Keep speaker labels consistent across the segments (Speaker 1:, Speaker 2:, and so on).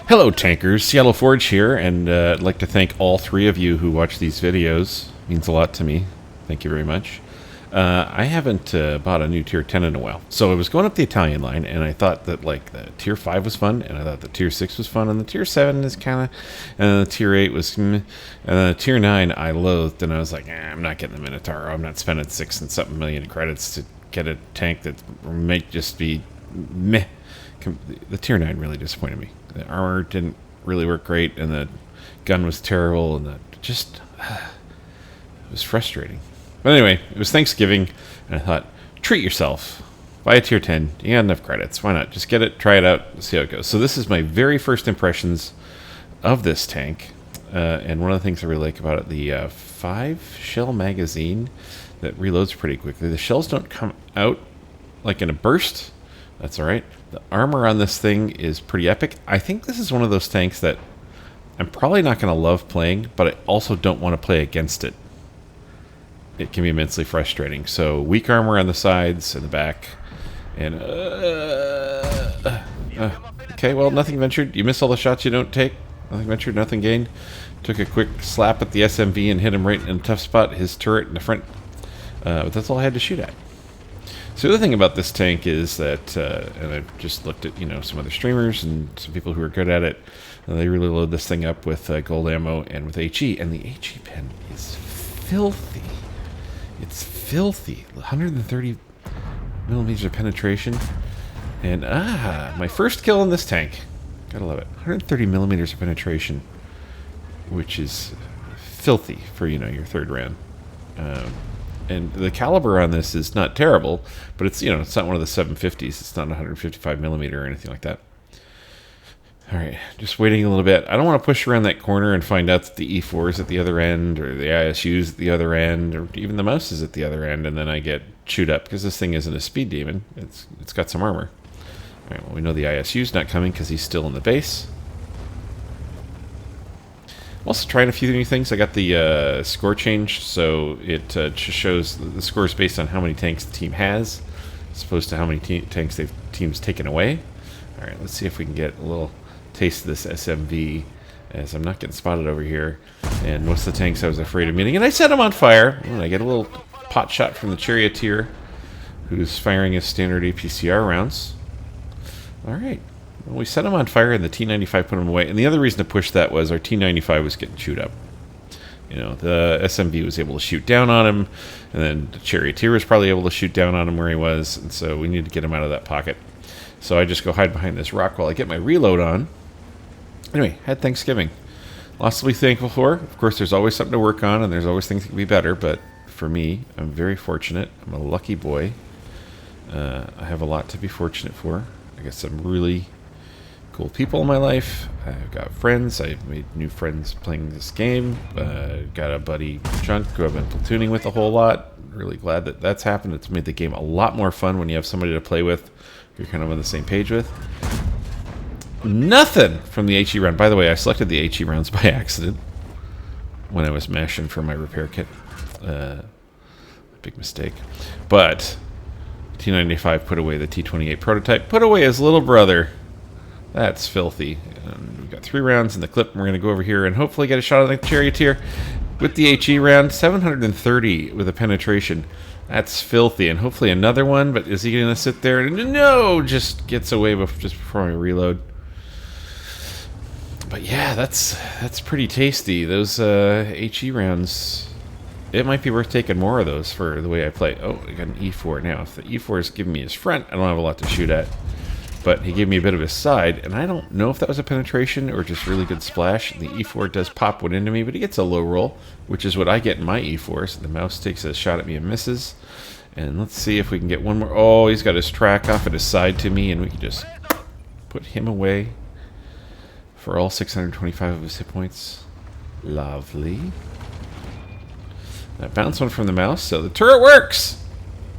Speaker 1: Hello tankers, Seattle Forge here, and I'd like to thank all three of you who watch these videos. It means a lot to me. Thank you very much. I haven't bought a new Tier 10 in a while. So I was going up the Italian line, and I thought that like the Tier 5 was fun, and I thought the Tier 6 was fun, and the Tier 7 is kind of, and the Tier 8 was, and the Tier 9 I loathed, and I was like, I'm not getting the Minotauro. I'm not spending 6 and something million credits to get a tank that might just be meh. The Tier 9 really disappointed me. The armor didn't really work great, and the gun was terrible, and it was frustrating. But anyway, it was Thanksgiving, and I thought, treat yourself. Buy a Tier 10. You got enough credits. Why not? Just get it, try it out, see how it goes. So this is my very first impressions of this tank, and one of the things I really like about it, the 5-shell magazine that reloads pretty quickly. The shells don't come out like in a burst. That's alright. The armor on this thing is pretty epic. I think this is one of those tanks that I'm probably not going to love playing, but I also don't want to play against it. It can be immensely frustrating. So weak armor on the sides and the back. And okay, well, nothing ventured. You miss all the shots you don't take. Nothing ventured, nothing gained. Took a quick slap at the SMV and hit him right in a tough spot. His turret in the front. But that's all I had to shoot at. So the other thing about this tank is that, and I just looked at, some other streamers and some people who are good at it, they really load this thing up with gold ammo and with HE, and the HE pen is filthy. It's filthy. 130 millimeters of penetration. And, my first kill in this tank. Gotta love it. 130 millimeters of penetration, which is filthy for, your third round. And the caliber on this is not terrible, but it's, it's not one of the 750s. It's not 155 millimeter or anything like that. All right, just waiting a little bit. I don't want to push around that corner and find out that the E4 is at the other end, or the ISU is at the other end, or even the mouse is at the other end, and then I get chewed up because this thing isn't a speed demon. It's got some armor. All right, well, we know the ISU's not coming because he's still in the base. I'm also trying a few new things. I got the score change, so it just shows the scores based on how many tanks the team has, as opposed to how many tanks team's taken away. All right, let's see if we can get a little taste of this SMV, as I'm not getting spotted over here. And what's the tanks I was afraid of meeting? And I set him on fire. And I get a little pot shot from the charioteer, who's firing his standard APCR rounds. All right. Well, we set him on fire, and the T-95 put him away. And the other reason to push that was our T-95 was getting chewed up. The SMV was able to shoot down on him, and then the charioteer was probably able to shoot down on him where he was, and so we need to get him out of that pocket. So I just go hide behind this rock while I get my reload on. Anyway, had Thanksgiving. Lots to be thankful for. Of course, there's always something to work on, and there's always things that can be better, but for me, I'm very fortunate. I'm a lucky boy. I have a lot to be fortunate for. I got some really cool people in my life. I've got friends. I've made new friends playing this game. Got a buddy, Chunk, who I've been platooning with a whole lot. Really glad that that's happened. It's made the game a lot more fun when you have somebody to play with you're kind of on the same page with. Nothing from the HE round. By the way, I selected the HE rounds by accident when I was mashing for my repair kit. Big mistake. But T-95 put away the T-28 prototype. Put away his little brother. That's filthy. We've got 3 rounds in the clip. We're going to go over here and hopefully get a shot at the charioteer with the HE round. 730 with a penetration. That's filthy. And hopefully another one. But is he going to sit there? No! Just gets away just before I reload. But yeah, that's pretty tasty. Those HE rounds, it might be worth taking more of those for the way I play. Oh, I got an E4 now. If the E4 is giving me his front, I don't have a lot to shoot at. But he gave me a bit of his side, and I don't know if that was a penetration or just really good splash. The E4 does pop one into me, but he gets a low roll, which is what I get in my E4s. The mouse takes a shot at me and misses. And let's see if we can get one more. Oh, he's got his track off at his side to me, and we can just put him away for all 625 of his hit points. Lovely. That bounce one from the mouse, so the turret works!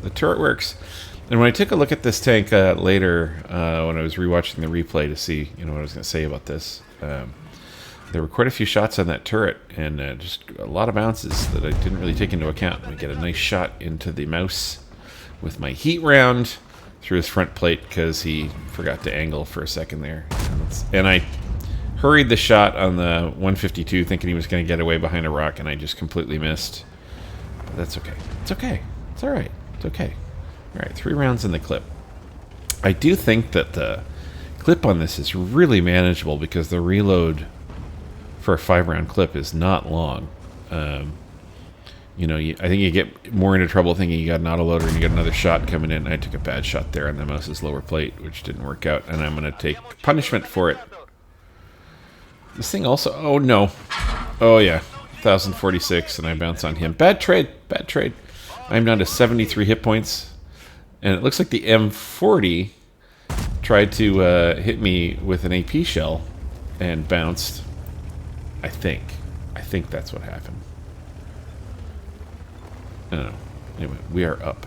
Speaker 1: The turret works. And when I took a look at this tank later, when I was rewatching the replay to see what I was going to say about this, there were quite a few shots on that turret, and just a lot of bounces that I didn't really take into account. I get a nice shot into the mouse with my heat round through his front plate because he forgot to angle for a second there. And I hurried the shot on the 152 thinking he was going to get away behind a rock, and I just completely missed. But that's okay. It's okay. It's all right. It's okay. All right, 3 rounds in the clip. I do think that the clip on this is really manageable because the reload for a 5-round clip is not long. I think you get more into trouble thinking you got an autoloader and you got another shot coming in. I took a bad shot there on the mouse's lower plate, which didn't work out, and I'm going to take punishment for it. This thing also... Oh, no. Oh, yeah. 1,046, and I bounce on him. Bad trade. Bad trade. I'm down to 73 hit points, and it looks like the M40 tried to hit me with an AP shell and bounced. I think that's what happened. I don't know. Anyway, we are up.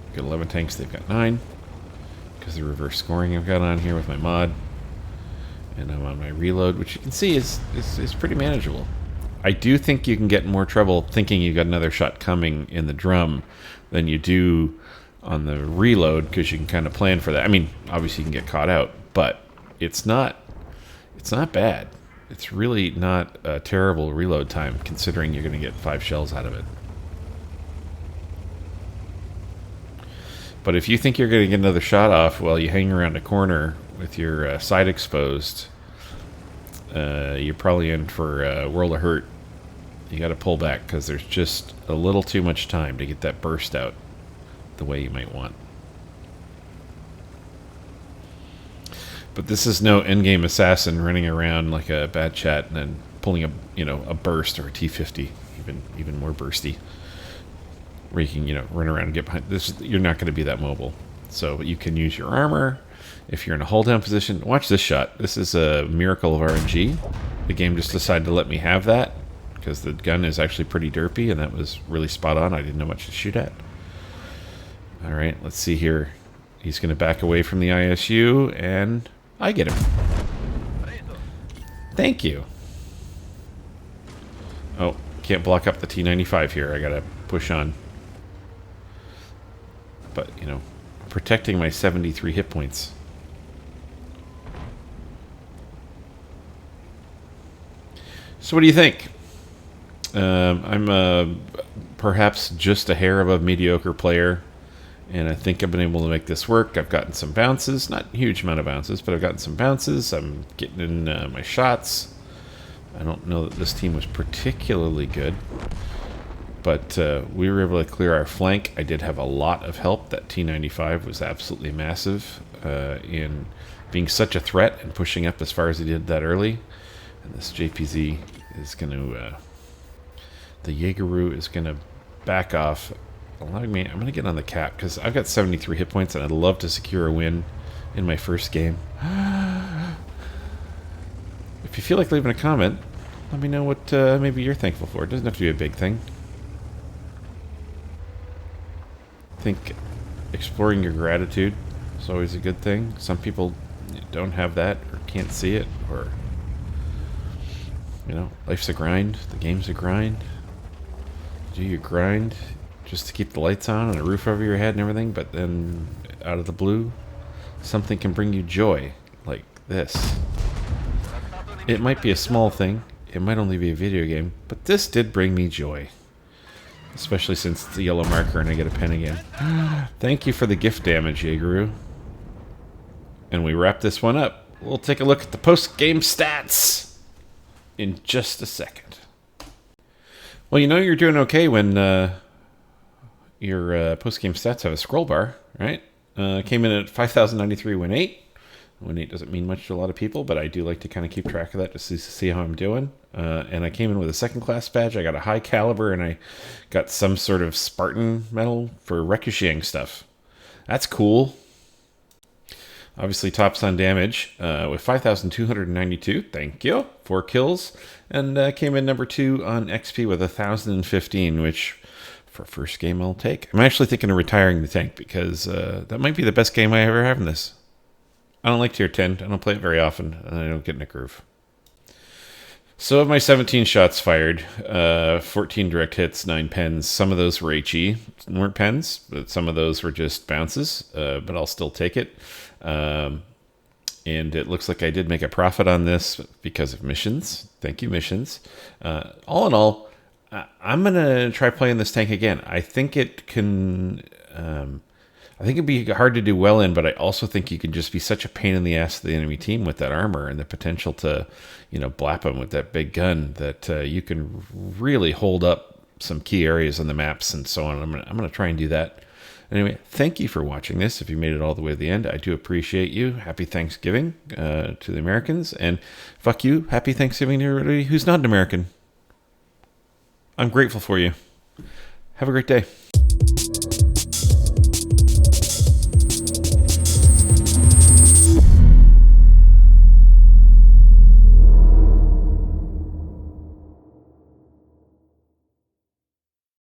Speaker 1: We've got 11 tanks, they've got 9. Because the reverse scoring I've got on here with my mod. And I'm on my reload, which you can see is pretty manageable. I do think you can get in more trouble thinking you got another shot coming in the drum than you do on the reload, because you can kind of plan for that. I mean, obviously you can get caught out, but it's not bad. It's really not a terrible reload time, considering you're going to get 5 shells out of it. But if you think you're going to get another shot off while you hang around a corner with your side exposed, you're probably in for a world of hurt. You got to pull back because there's just a little too much time to get that burst out the way you might want. But this is no endgame assassin running around like a bad chat and then pulling a burst or a T50, even more bursty, where you can run around and get behind. You're not going to be that mobile, so you can use your armor if you're in a hold down position. Watch this shot. This is a miracle of RNG. The game just decided to let me have that because the gun is actually pretty derpy, and that was really spot on. I didn't know much to shoot at. All right, let's see here. He's going to back away from the ISU, and I get him. Thank you. Oh, can't block up the T95 here. I got to push on. But, protecting my 73 hit points. So what do you think? I'm perhaps just a hair above mediocre player, and I think I've been able to make this work. I've gotten some bounces, not a huge amount of bounces, but I've gotten some bounces. I'm getting in my shots. I don't know that this team was particularly good, but we were able to clear our flank. I did have a lot of help. That T95 was absolutely massive in being such a threat and pushing up as far as he did that early. And this JPZ is going to... the Jaegeru is going to back off, allowing me... I'm going to get on the cap, because I've got 73 hit points, and I'd love to secure a win in my first game. If you feel like leaving a comment, let me know what maybe you're thankful for. It doesn't have to be a big thing. I think exploring your gratitude is always a good thing. Some people don't have that, or can't see it, or... life's a grind. The game's a grind. Do your grind just to keep the lights on and a roof over your head and everything, but then out of the blue, something can bring you joy, like this. It might be a small thing. It might only be a video game, but this did bring me joy. Especially since it's a yellow marker and I get a pen again. Thank you for the gift damage, Jaegeru. And we wrap this one up. We'll take a look at the post-game stats in just a second. Well, you're doing okay when your post-game stats have a scroll bar, right? Came in at 5,093 win 8. Win 8 doesn't mean much to a lot of people, but I do like to kind of keep track of that just to see how I'm doing. And I came in with a second class badge. I got a high caliber, and I got some sort of Spartan medal for ricocheting stuff. That's cool. Obviously, tops on damage with 5,292. Thank you. 4 kills. And came in number 2 on XP with 1,015, which for first game I'll take. I'm actually thinking of retiring the tank because that might be the best game I ever have in this. I don't like tier 10. I don't play it very often, and I don't get in a groove. So of my 17 shots fired, 14 direct hits, 9 pens. Some of those were HE, weren't pens, but some of those were just bounces, but I'll still take it. and it looks like I did make a profit on this because of missions. Thank you, missions. All in all, I'm gonna try playing this tank again. I think it can. I think it'd be hard to do well in, but I also think you can just be such a pain in the ass to the enemy team with that armor and the potential to, blap them with that big gun that you can really hold up some key areas on the maps and so on. I'm gonna try and do that. Anyway, thank you for watching this. If you made it all the way to the end, I do appreciate you. Happy Thanksgiving to the Americans, and fuck you. Happy Thanksgiving to everybody who's not an American. I'm grateful for you. Have a great day.